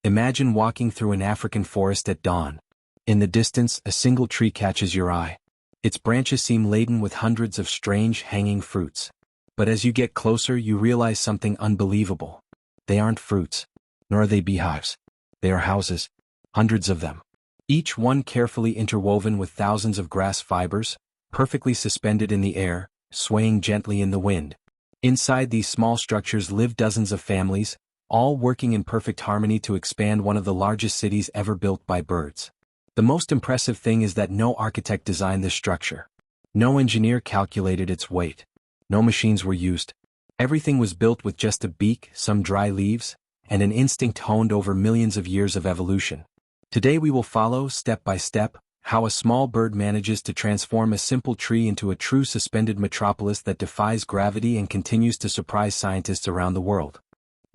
Imagine walking through an African forest at dawn. In the distance, a single tree catches your eye. Its branches seem laden with hundreds of strange, hanging fruits. But as you get closer, you realize something unbelievable. They aren't fruits, nor are they beehives. They are houses, hundreds of them. Each one carefully interwoven with thousands of grass fibers, perfectly suspended in the air, swaying gently in the wind. Inside these small structures live dozens of families, all working in perfect harmony to expand one of the largest cities ever built by birds. The most impressive thing is that no architect designed this structure. No engineer calculated its weight. No machines were used. Everything was built with just a beak, some dry leaves, and an instinct honed over millions of years of evolution. Today we will follow, step by step, how a small bird manages to transform a simple tree into a true suspended metropolis that defies gravity and continues to surprise scientists around the world.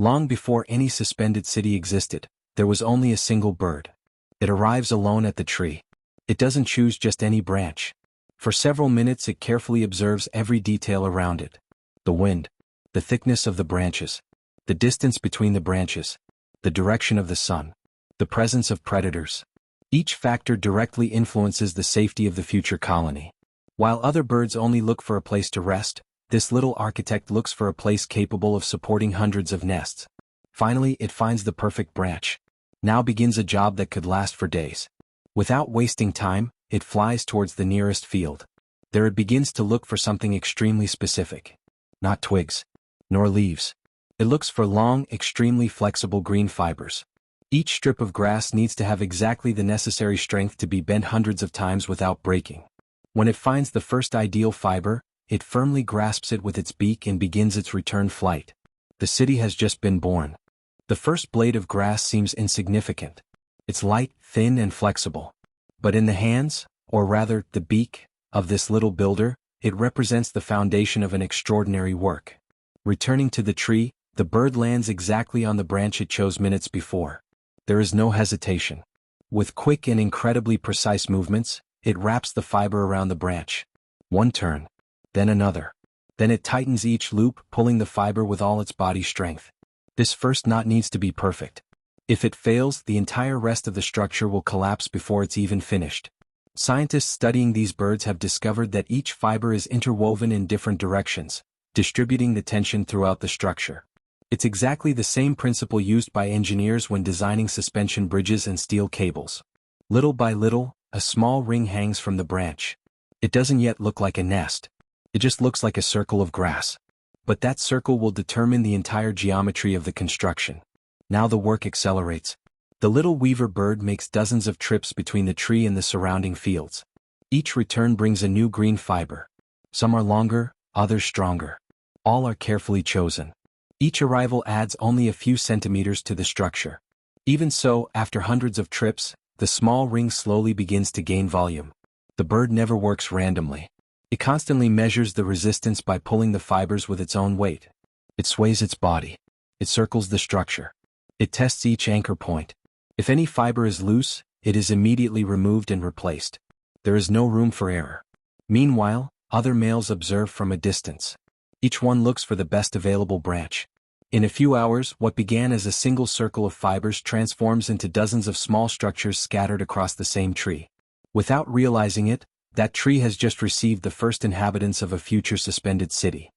Long before any suspended city existed, there was only a single bird. It arrives alone at the tree. It doesn't choose just any branch. For several minutes it carefully observes every detail around it. The wind, the thickness of the branches, the distance between the branches, the direction of the sun, the presence of predators. Each factor directly influences the safety of the future colony. While other birds only look for a place to rest, this little architect looks for a place capable of supporting hundreds of nests. Finally, it finds the perfect branch. Now begins a job that could last for days. Without wasting time, it flies towards the nearest field. There it begins to look for something extremely specific. Not twigs, nor leaves. It looks for long, extremely flexible green fibers. Each strip of grass needs to have exactly the necessary strength to be bent hundreds of times without breaking. When it finds the first ideal fiber, it firmly grasps it with its beak and begins its return flight. The city has just been born. The first blade of grass seems insignificant. It's light, thin, and flexible. But in the hands, or rather, the beak, of this little builder, it represents the foundation of an extraordinary work. Returning to the tree, the bird lands exactly on the branch it chose minutes before. There is no hesitation. With quick and incredibly precise movements, it wraps the fiber around the branch. One turn, then another. Then it tightens each loop, pulling the fiber with all its body strength. This first knot needs to be perfect. If it fails, the entire rest of the structure will collapse before it's even finished. Scientists studying these birds have discovered that each fiber is interwoven in different directions, distributing the tension throughout the structure. It's exactly the same principle used by engineers when designing suspension bridges and steel cables. Little by little, a small ring hangs from the branch. It doesn't yet look like a nest. It just looks like a circle of grass. But that circle will determine the entire geometry of the construction. Now the work accelerates. The little weaver bird makes dozens of trips between the tree and the surrounding fields. Each return brings a new green fiber. Some are longer, others stronger. All are carefully chosen. Each arrival adds only a few centimeters to the structure. Even so, after hundreds of trips, the small ring slowly begins to gain volume. The bird never works randomly. It constantly measures the resistance by pulling the fibers with its own weight. It sways its body. It circles the structure. It tests each anchor point. If any fiber is loose, it is immediately removed and replaced. There is no room for error. Meanwhile, other males observe from a distance. Each one looks for the best available branch. In a few hours, what began as a single circle of fibers transforms into dozens of small structures scattered across the same tree. Without realizing it, that tree has just received the first inhabitants of a future suspended city.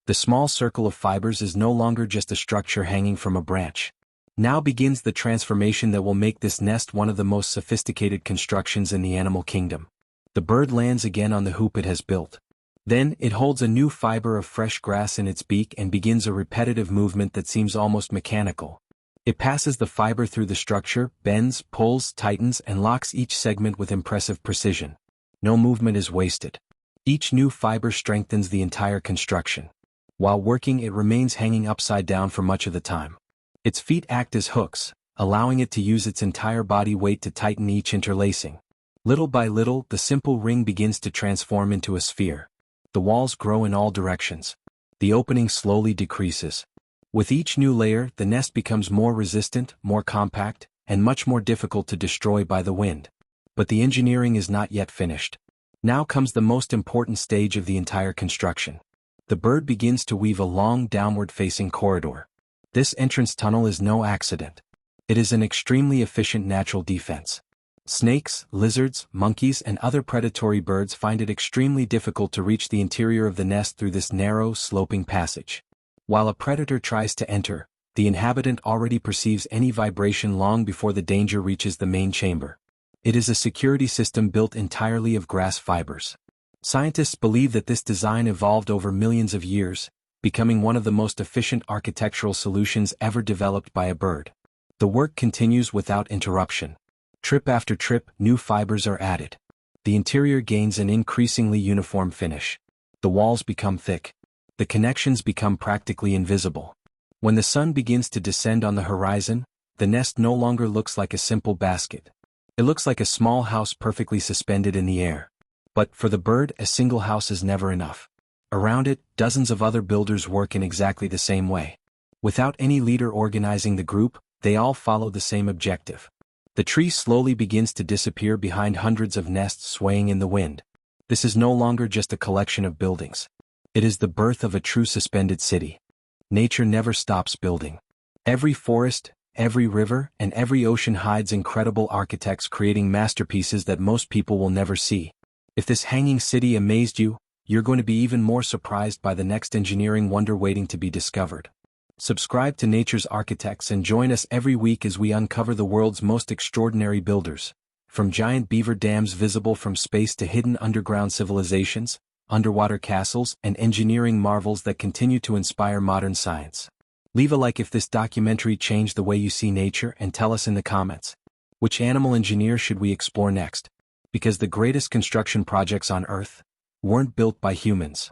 The small circle of fibers is no longer just a structure hanging from a branch. Now begins the transformation that will make this nest one of the most sophisticated constructions in the animal kingdom. The bird lands again on the hoop it has built. Then, it holds a new fiber of fresh grass in its beak and begins a repetitive movement that seems almost mechanical. It passes the fiber through the structure, bends, pulls, tightens, and locks each segment with impressive precision. No movement is wasted. Each new fiber strengthens the entire construction. While working, it remains hanging upside down for much of the time. Its feet act as hooks, allowing it to use its entire body weight to tighten each interlacing. Little by little, the simple ring begins to transform into a sphere. The walls grow in all directions. The opening slowly decreases. With each new layer, the nest becomes more resistant, more compact, and much more difficult to destroy by the wind. But the engineering is not yet finished. Now comes the most important stage of the entire construction. The bird begins to weave a long downward-facing corridor. This entrance tunnel is no accident. It is an extremely efficient natural defense. Snakes, lizards, monkeys, and other predatory birds find it extremely difficult to reach the interior of the nest through this narrow, sloping passage. While a predator tries to enter, the inhabitant already perceives any vibration long before the danger reaches the main chamber. It is a security system built entirely of grass fibers. Scientists believe that this design evolved over millions of years, becoming one of the most efficient architectural solutions ever developed by a bird. The work continues without interruption. Trip after trip, new fibers are added. The interior gains an increasingly uniform finish. The walls become thick. The connections become practically invisible. When the sun begins to descend on the horizon, the nest no longer looks like a simple basket. It looks like a small house perfectly suspended in the air. But for the bird, a single house is never enough. Around it, dozens of other builders work in exactly the same way. Without any leader organizing the group, they all follow the same objective. The tree slowly begins to disappear behind hundreds of nests swaying in the wind. This is no longer just a collection of buildings. It is the birth of a true suspended city. Nature never stops building. Every forest, every river, and every ocean hides incredible architects creating masterpieces that most people will never see. If this hanging city amazed you, you're going to be even more surprised by the next engineering wonder waiting to be discovered. Subscribe to Nature's Architects and join us every week as we uncover the world's most extraordinary builders. From giant beaver dams visible from space to hidden underground civilizations, underwater castles, and engineering marvels that continue to inspire modern science. Leave a like if this documentary changed the way you see nature, and tell us in the comments, which animal engineer should we explore next? Because the greatest construction projects on Earth weren't built by humans.